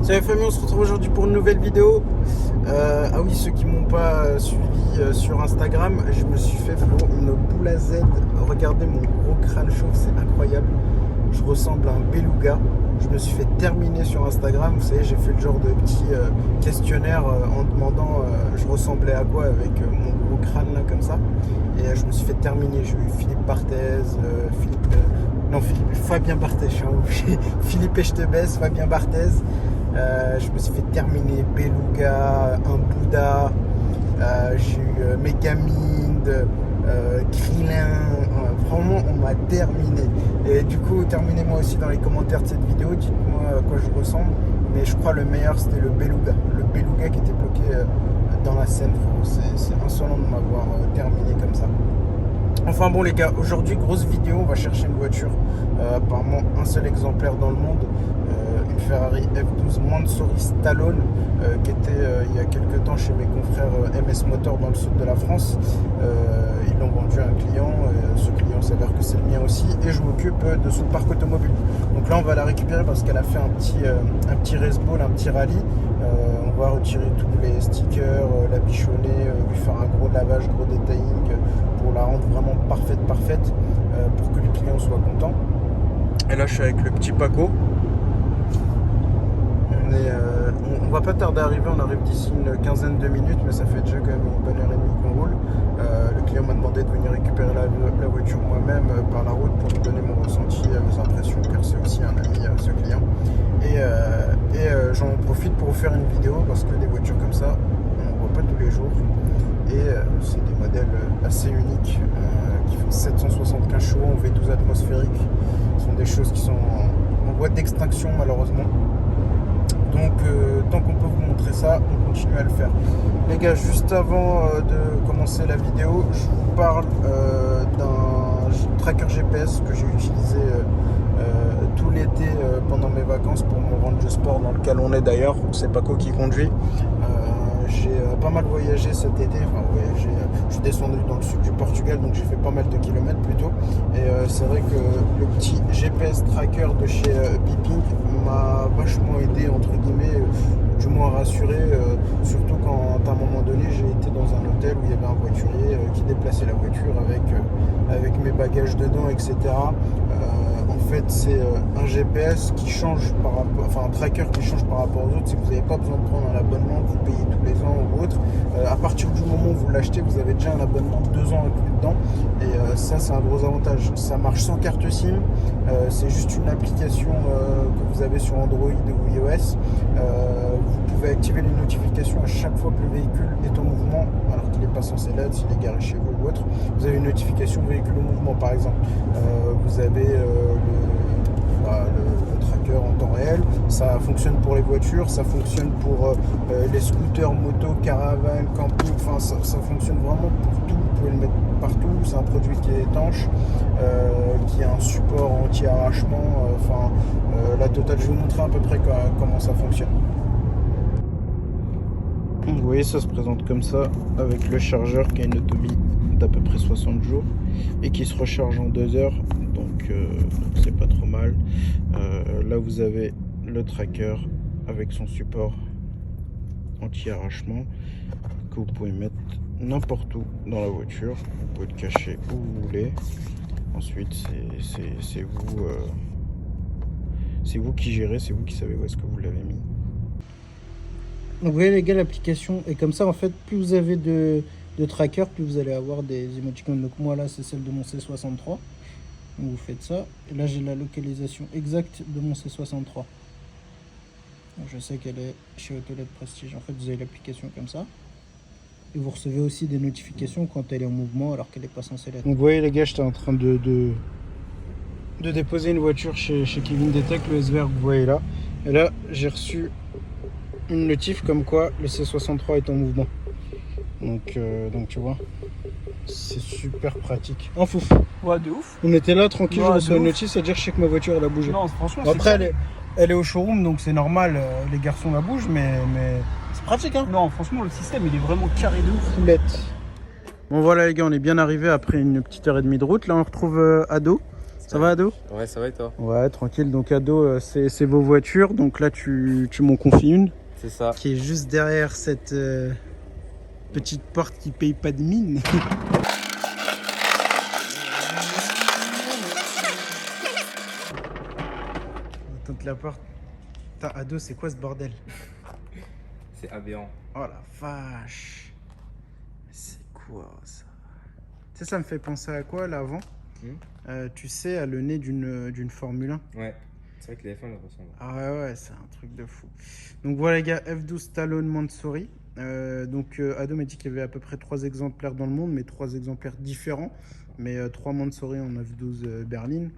Salut famille, on se retrouve aujourd'hui pour une nouvelle vidéo. Ah oui, ceux qui m'ont pas suivi sur Instagram, je me suis fait une boule à Z. Regardez mon gros crâne chauve, c'est incroyable. Je ressemble à un beluga. Je me suis fait terminer sur Instagram. Vous savez, j'ai fait le genre de petit questionnaire en demandant je ressemblais à quoi avec mon gros crâne là comme ça. Et je me suis fait terminer. J'ai eu Philippe Barthez, Fabien Barthez, je suis obligé. Philippe et je te baisse, Fabien Barthez. Je me suis fait terminer Beluga, un Bouddha, j'ai eu Megamind, Krillin, vraiment on m'a terminé. Et du coup terminez-moi aussi dans les commentaires de cette vidéo, dites-moi à quoi je ressemble. Mais je crois le meilleur c'était le Beluga qui était bloqué dans la scène, c'est insolent de m'avoir terminé comme ça. Enfin bon les gars, aujourd'hui grosse vidéo, on va chercher une voiture, apparemment un seul exemplaire dans le monde, une Ferrari F12 Mansory Stallone qui était il y a quelques temps chez mes confrères MS Motor dans le sud de la France. Ils l'ont vendu à un client, ce client s'avère que c'est le mien aussi et je m'occupe de son parc automobile. Donc là on va la récupérer parce qu'elle a fait un petit race ball, un petit rallye. On va retirer tous les stickers, la bichonner, lui faire un gros lavage, gros detailing pour la rendre vraiment parfaite pour que le client soit content. Et là je suis avec le petit Paco. On va pas tarder à arriver, on arrive d'ici une quinzaine de minutes, mais ça fait déjà quand même une bonne heure et demie qu'on roule. Le client m'a demandé de venir récupérer la voiture moi-même par la route pour lui donner mon ressenti, mes impressions, car c'est aussi un ami ce client. Et j'en profite pour vous faire une vidéo parce que des voitures comme ça, on ne voit pas tous les jours. Et c'est des modèles assez uniques qui font 775 chevaux en V12 atmosphérique. Ce sont des choses qui sont en voie d'extinction malheureusement. Donc tant qu'on peut vous montrer ça, on continue à le faire. Les gars, juste avant de commencer la vidéo, je vous parle d'un tracker GPS que j'ai utilisé tout l'été pendant mes vacances pour mon range de sport dans lequel on est d'ailleurs. C'est Paco qui conduit. J'ai pas mal voyagé cet été, je suis descendu dans le sud du Portugal, donc j'ai fait pas mal de kilomètres plutôt. Et c'est vrai que le petit GPS tracker de chez Beeping m'a vachement aidé, entre guillemets, du moins rassuré, surtout quand à un moment donné j'ai été dans un hôtel où il y avait un voiturier qui déplaçait la voiture avec mes bagages dedans, etc. En fait, c'est un GPS qui change par rapport, enfin un tracker qui change par rapport aux autres. Si vous n'avez pas besoin de prendre un abonnement que vous payez tous les ans ou autre, à partir du moment où vous l'achetez, vous avez déjà un abonnement de 2 ans inclus dedans. Et ça, c'est un gros avantage. Ça marche sans carte SIM. C'est juste une application que vous avez sur Android ou iOS. Vous pouvez activer les notifications à chaque fois que le véhicule est en mouvement, alors qu'il n'est pas censé l'être, s'il est garé chez vous ou autre. Vous avez une notification véhicule en mouvement, par exemple. Vous avez le tracker en temps réel. Ça fonctionne pour les voitures, ça fonctionne pour les scooters, motos, caravanes, camping. Enfin, ça fonctionne vraiment pour tout. Vous pouvez le mettre partout. C'est un produit qui est étanche, qui a un support anti-arrachement. La totale. Je vais vous montrer à peu près comment ça fonctionne. Vous voyez, ça se présente comme ça avec le chargeur qui a une autonomie d'à peu près 60 jours et qui se recharge en 2 heures, donc c'est pas trop mal. Là vous avez le tracker avec son support anti-arrachement que vous pouvez mettre n'importe où dans la voiture. Vous pouvez le cacher où vous voulez. Ensuite c'est vous qui gérez, c'est vous qui savez où est-ce que vous l'avez mis. Donc vous voyez les gars, l'application est comme ça. En fait, plus vous avez de tracker, plus vous allez avoir des émoticônes. Donc moi là c'est celle de mon C63. Donc vous faites ça. Et là j'ai la localisation exacte de mon C63. Donc je sais qu'elle est chez Autoled Prestige. En fait vous avez l'application comme ça. Et vous recevez aussi des notifications quand elle est en mouvement alors qu'elle n'est pas censée l'être. Donc vous voyez les gars, j'étais en train de déposer une voiture chez Kevin Detec, le S-Vert que vous voyez là. Et là j'ai reçu une notif comme quoi le C63 est en mouvement. Donc tu vois, c'est super pratique. En fouf. Ouais, de ouf. On était là tranquille, Ouais, je reçois une notice, c'est-à-dire que je sais que ma voiture elle a bougé. Non, franchement, après elle est au showroom, donc c'est normal, les garçons la bougent, mais c'est pratique hein. Non, franchement, le système il est vraiment carré de ouf. Bête. Bon voilà les gars, on est bien arrivé après une petite heure et demie de route. Là on retrouve Ado. Ça va Ado? Ouais, ça va et toi? Ouais, tranquille. Donc Ado, c'est vos voitures. Donc là, tu m'en confies une C'est ça. qui est juste derrière cette petite porte qui paye pas de mine. On tente la porte. Putain, Ado, c'est quoi ce bordel? C'est aberrant. Oh la vache. C'est quoi ça? Tu sais, ça me fait penser à quoi là avant? Tu sais, à le nez d'une Formule 1. Ouais, c'est vrai que les F1 le ressemblent. Ah ouais, c'est un truc de fou. Donc voilà les gars, F12 Stallone Mansory. Ado m'a dit qu'il y avait à peu près 3 exemplaires dans le monde, mais 3 exemplaires différents. Mais 3 Mansory en F12 berline.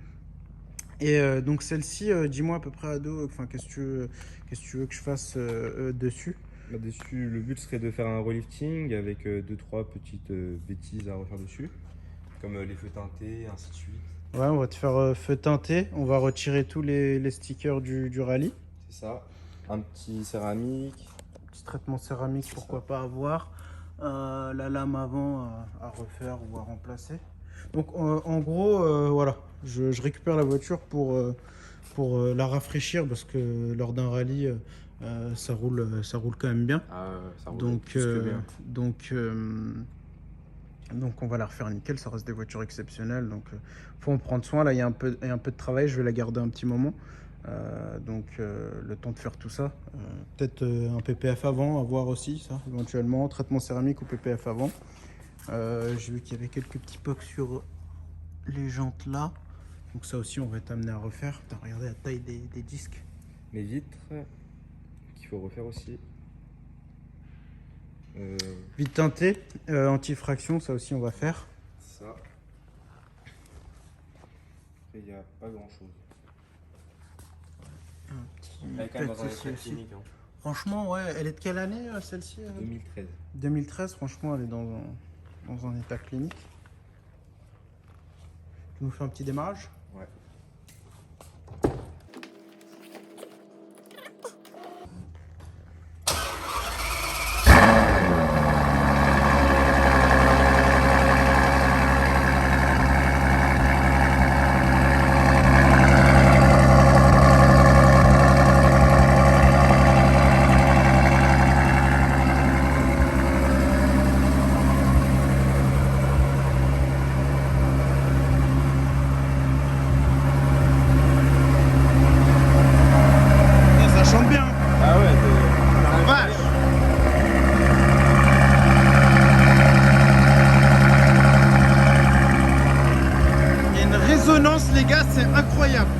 Et donc celle-ci, dis-moi à peu près Ado, qu'est-ce que tu veux que je fasse dessus? Là-dessus, le but serait de faire un relifting avec 2-3 petites bêtises à refaire dessus, comme les feux teintés, ainsi de suite. Ouais, on va te faire feu teinté. On va retirer tous les stickers du rallye. C'est ça. Un petit céramique. Petit traitement céramique, pourquoi pas avoir. La lame avant à refaire ou à remplacer. Donc en gros, voilà, je récupère la voiture pour la rafraîchir parce que lors d'un rallye, ça roule quand même bien. Ça roule plus que bien. Donc on va la refaire nickel, ça reste des voitures exceptionnelles, donc faut en prendre soin. Là il y a un peu de travail, je vais la garder un petit moment, le temps de faire tout ça. Peut-être un PPF avant, à voir aussi ça, éventuellement, traitement céramique ou PPF avant. J'ai vu qu'il y avait quelques petits pocs sur les jantes là, donc ça aussi on va être amené à refaire. Putain, regardez la taille des disques. Les vitres qu'il faut refaire aussi. Vite teinté, anti-fraction, ça aussi on va faire. Ça. Il n'y a pas grand chose. Elle est quand même dans un état clinique. Hein. Franchement, ouais, elle est de quelle année celle-ci 2013. 2013, franchement, elle est dans un état clinique. Tu nous fais un petit démarrage? Ouais. Ça chante bien. Ah ouais, La vache. Il y a une résonance, les gars, c'est incroyable.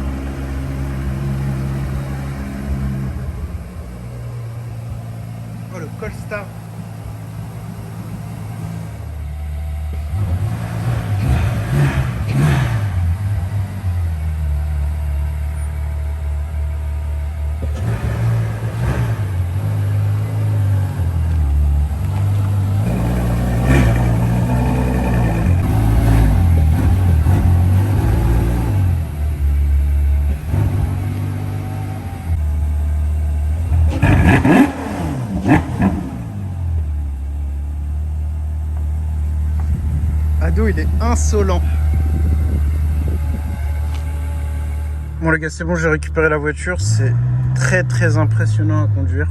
Oh, le Colstar. Ado, il est insolent. Bon les gars, c'est bon, j'ai récupéré la voiture. C'est très très impressionnant à conduire.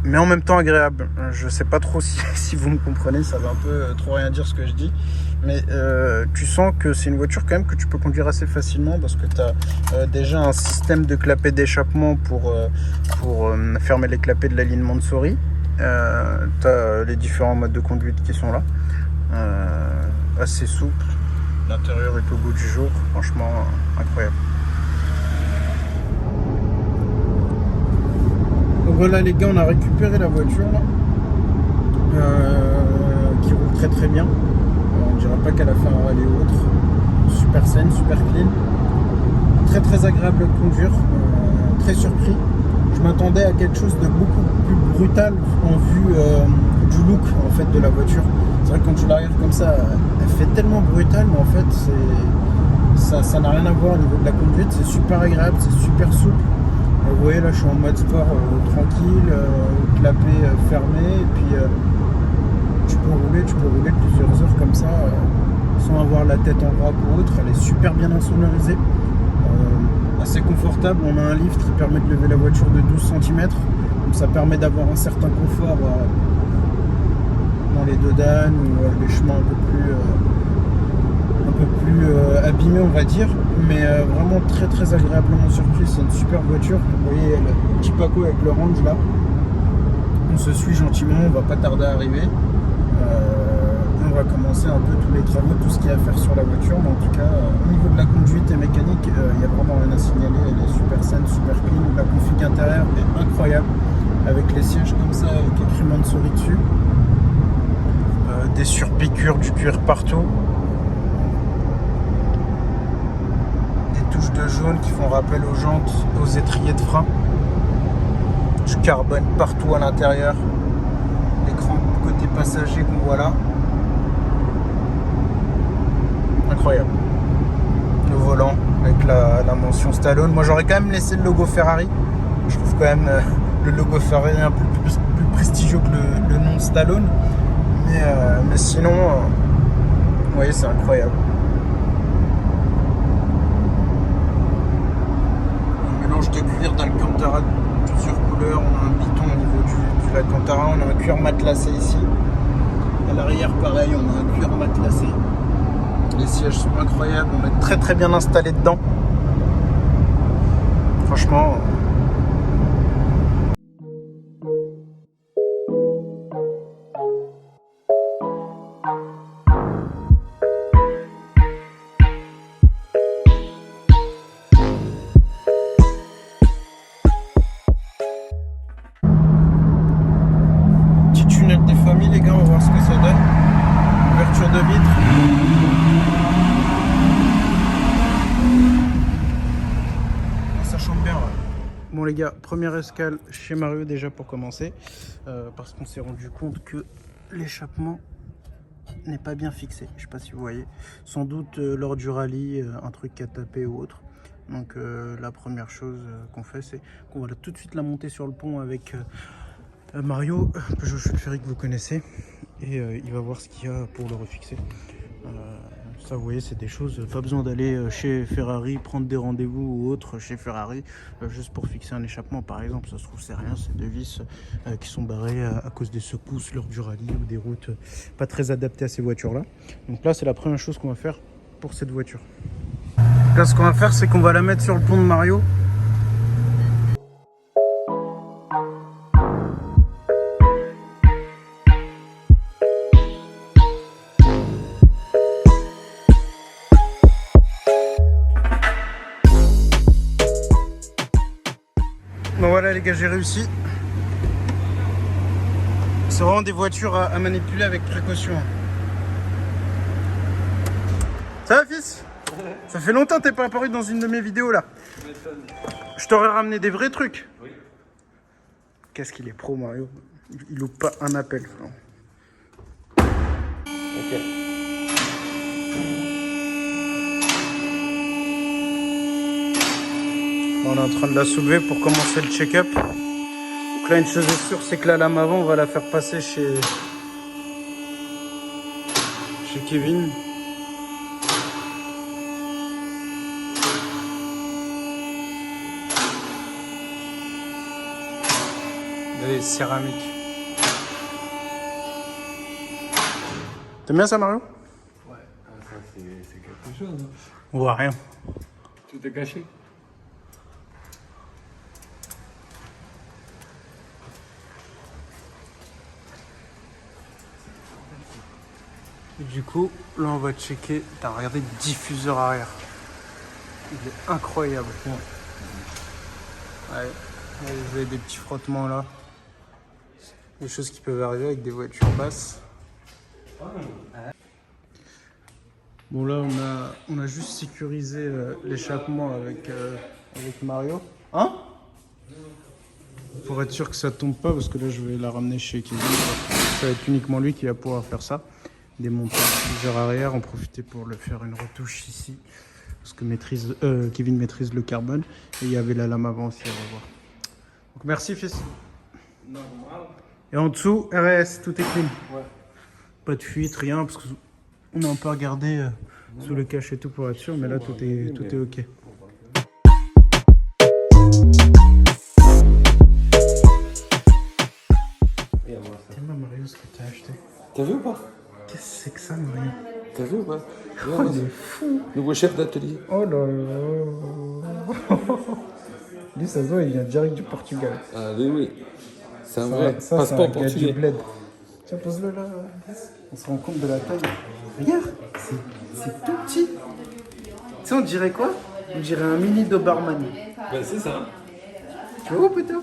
Mais en même temps agréable. Je sais pas trop si vous me comprenez, ça va un peu trop rien dire ce que je dis. Mais tu sens que c'est une voiture quand même que tu peux conduire assez facilement parce que tu as déjà un système de clapet d'échappement pour fermer les clapets de l'alignement de souris. Tu as les différents modes de conduite qui sont là. Assez souple. L'intérieur est au goût du jour. Franchement, incroyable. Donc voilà les gars, on a récupéré la voiture là, qui roule très très bien. On dirait pas qu'elle a fait un rallye ou autre. Super saine, super clean. Très très agréable de conduire. Très surpris. Je m'attendais à quelque chose de beaucoup plus brutal en vue du look en fait de la voiture. C'est vrai que quand tu la regardes comme ça, elle fait tellement brutale, mais en fait ça n'a rien à voir au niveau de la conduite. C'est super agréable, c'est super souple. Vous voyez là, je suis en mode sport tranquille, clapet fermé, et puis tu peux rouler plusieurs heures comme ça sans avoir la tête en vrac ou autre. Elle est super bien insonorisée, assez confortable. On a un lift qui permet de lever la voiture de 12 cm, donc ça permet d'avoir un certain confort dans les dodanes ou les chemins un peu plus abîmés, on va dire, mais vraiment très très agréablement surpris. C'est une super voiture. Vous voyez le petit Paco avec le range là. On se suit gentiment, on va pas tarder à arriver. On va commencer un peu tous les travaux, tout ce qu'il y a à faire sur la voiture. Mais en tout cas, au niveau de la conduite et mécanique, il n'y a vraiment rien à signaler. Elle est super saine, super clean. La config intérieure est incroyable, avec les sièges comme ça, avec écrit Mansouri dessus. Des surpiqûres, du cuir partout. Des touches de jaune qui font rappel aux jantes, aux étriers de frein. Du carbone partout à l'intérieur. L'écran côté passager qu'on voit là. Incroyable. Le volant avec la mention Stallone. Moi j'aurais quand même laissé le logo Ferrari. Je trouve quand même le logo Ferrari un peu plus prestigieux que le nom Stallone. Mais sinon, vous voyez, c'est incroyable. Un mélange de cuir d'Alcantara de plusieurs couleurs. On a un piton au niveau du Alcantara. On a un cuir matelassé ici. À l'arrière, pareil, on a un cuir matelassé. Les sièges sont incroyables. On est très très bien installé dedans. Franchement. Tunnel des familles, les gars, on va voir ce que ça donne. Ouverture de vitre. Ça chante bien, ouais. Bon les gars, première escale chez Mario déjà pour commencer, parce qu'on s'est rendu compte que l'échappement n'est pas bien fixé. Je sais pas si vous voyez. Sans doute lors du rallye, un truc qui a tapé ou autre. Donc la première chose qu'on fait, c'est qu'on va tout de suite la monter sur le pont avec Mario, Peugeot Chauffeurie que vous connaissez, et il va voir ce qu'il y a pour le refixer. Ça vous voyez, c'est des choses, pas besoin d'aller chez Ferrari, prendre des rendez-vous ou autre chez Ferrari, juste pour fixer un échappement par exemple. Ça se trouve c'est rien, c'est deux vis qui sont barrées à cause des secousses lors du rallye ou des routes pas très adaptées à ces voitures là. Donc là c'est la première chose qu'on va faire pour cette voiture. Là ce qu'on va faire, c'est qu'on va la mettre sur le pont de Mario. Bon voilà les gars, j'ai réussi. C'est vraiment des voitures à manipuler avec précaution. Ça va fils? Ça fait longtemps que t'es pas apparu dans une de mes vidéos là. Je t'aurais ramené des vrais trucs. Oui. Qu'est-ce qu'il est pro Mario. Il loupe pas un appel frère. Ok. On est en train de la soulever pour commencer le check-up. Donc là, une chose est sûre, c'est que la lame avant, on va la faire passer chez Kevin. Allez, céramique. T'aimes bien ça, Mario? Ouais, ça c'est quelque chose. Hein. On voit rien. Tout est caché. Et du coup, là on va checker. T'as regardé le diffuseur arrière. Il est incroyable. Ouais. Vous avez des petits frottements là. Des choses qui peuvent arriver avec des voitures basses. Bon là on a juste sécurisé l'échappement avec Mario. Hein? Pour être sûr que ça tombe pas, parce que là je vais la ramener chez Kevin. Ça va être uniquement lui qui va pouvoir faire ça. Démonter le diffuseur arrière, en profiter pour le faire une retouche ici. Parce que Kevin maîtrise le carbone. Et il y avait la lame avant aussi à revoir. Donc merci fils. Et en dessous, RS, tout est clean. Ouais. Pas de fuite, rien, parce que On a un peu regardé sous le cache et tout pour être sûr, mais là tout est ok. Tellement Mario ce que t'as acheté. T'as vu ou pas? Qu'est-ce que c'est que ça, Mario? T'as vu ou pas? Oh, il est fou. Nouveau chef d'atelier. Oh là là. Lui, ça se voit, il vient direct du Portugal. Ah oui. C'est un Ça, vrai c'est un passeport gars du portugais. bled. Tiens, pose-le là. On se rend compte de la taille. Regarde, c'est tout petit. Tu sais, on dirait quoi? On dirait un mini Doberman. Ben c'est ça. Tu vois, putain?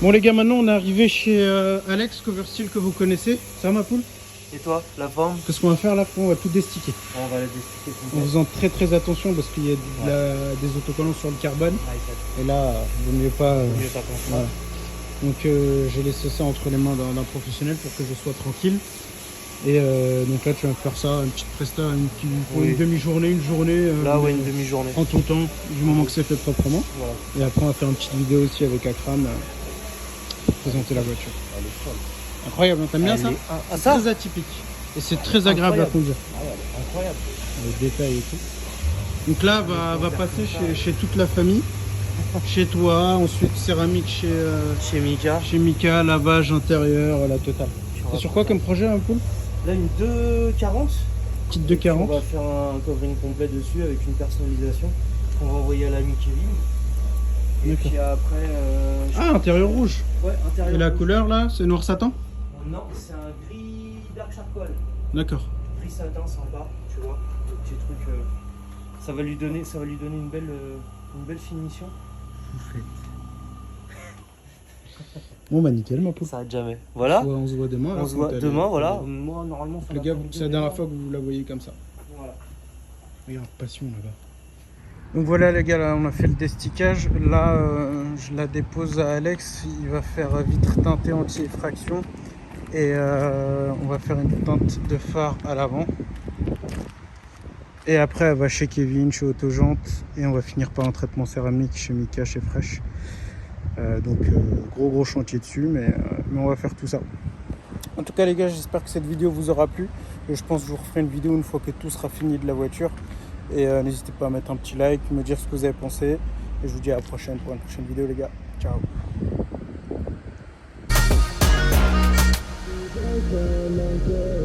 Bon les gars, maintenant on est arrivé chez Alex Coversteel que vous connaissez. Ça va ma poule? Et toi, la forme? Qu'est-ce qu'on va faire là? On va tout destiquer. On va la décider En complètement. faisant très attention parce qu'il y a des autocollants sur le carbone. Et là, vaut mieux pas. Mieux pas qu'on Voilà. Donc j'ai laissé ça entre les mains d'un professionnel pour que je sois tranquille. Et donc là tu vas me faire ça, une petite presta, pour Oui. une demi-journée, une journée. Là, ouais, une demi-journée. Prends ton temps, du moment que c'est fait proprement. Voilà. Et après on va faire une petite vidéo aussi avec Akram, présenter la voiture. Incroyable, hein, t'aimes bien ça? Ah, C'est ça? très atypique. Et c'est très agréable à conduire. Incroyable. Les détails et tout. Donc là va passer chez toute la famille. Chez toi, ensuite céramique Chez Mika. chez Mika, lavage intérieur, la totale. C'est sur quoi comme projet un peu? Là, une 240. Petite On 240. va faire un covering complet dessus avec une personnalisation qu'on va envoyer à l'ami Kevin. Et D'accord. puis après. Ah, intérieur rouge. Ouais, intérieur. Et la rouge. couleur là, c'est noir satin? Non, c'est un gris dark charcoal. D'accord. Gris satin sympa, tu vois. Le petit truc. Ça va lui donner une belle finition. Bon bah nickel ma poule. Ça arrête jamais. Voilà. Ouais, on se voit demain. On alors, se quand voit elle demain, est- voilà. Moi, normalement, ça Les va gars, prendre c'est la deux dernière heures. fois que vous la voyez comme ça. Voilà. Regarde, passion là-bas. Donc voilà les gars, là on a fait le destiquage. Là je la dépose à Alex. Il va faire vitre teintée anti-effraction. Et on va faire une teinte de phare à l'avant. Et après elle va chez Kevin, chez Autogente. Et on va finir par un traitement céramique chez Mika, chez Fresh. Donc gros chantier dessus, mais on va faire tout ça. En tout cas les gars, j'espère que cette vidéo vous aura plu. Et je pense que je vous referai une vidéo une fois que tout sera fini de la voiture. Et n'hésitez pas à mettre un petit like, me dire ce que vous avez pensé. Et je vous dis à la prochaine pour une prochaine vidéo les gars. Ciao. Like